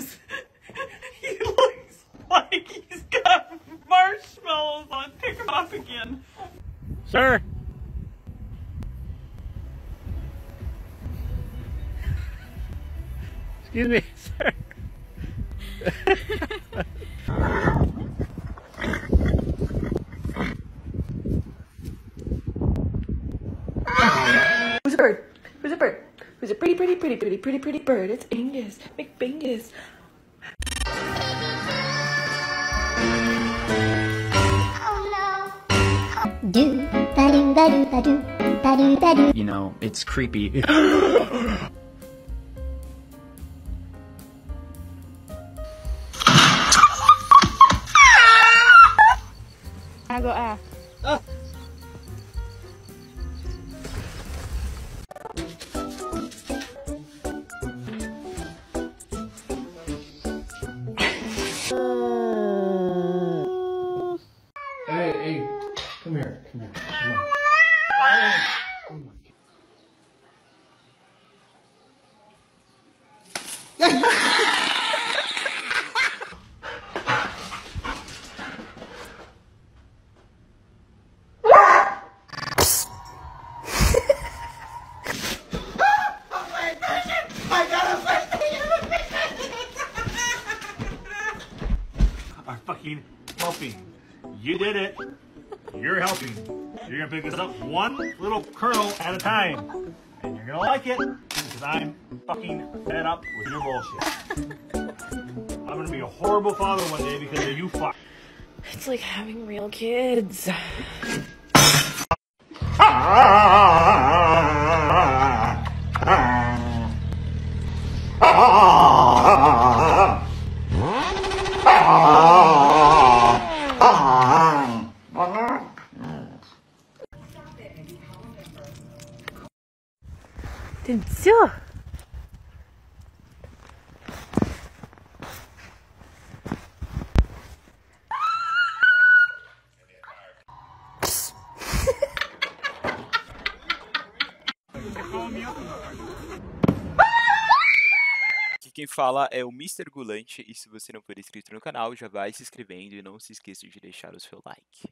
is. He looks like he's got marshmallows on. Pick him up again. Sir. Excuse me, sir. Who's a bird? Who's a bird? Who's a pretty bird? It's Angus. McBingus. You know, it's creepy. I go ah. Hey, come here, come on. Oh my I'm fucking helping. You did it. You're helping. You're gonna pick this up one little kernel at a time. And you're gonna like it because I'm fucking fed up with your bullshit. I'm gonna be a horrible father one day because of you fuck. It's like having real kids. 진짜? Aqui quem fala é o Mr. Gulante, e se você não for inscrito no canal, já vai se inscrevendo e não se esqueça de deixar o seu like.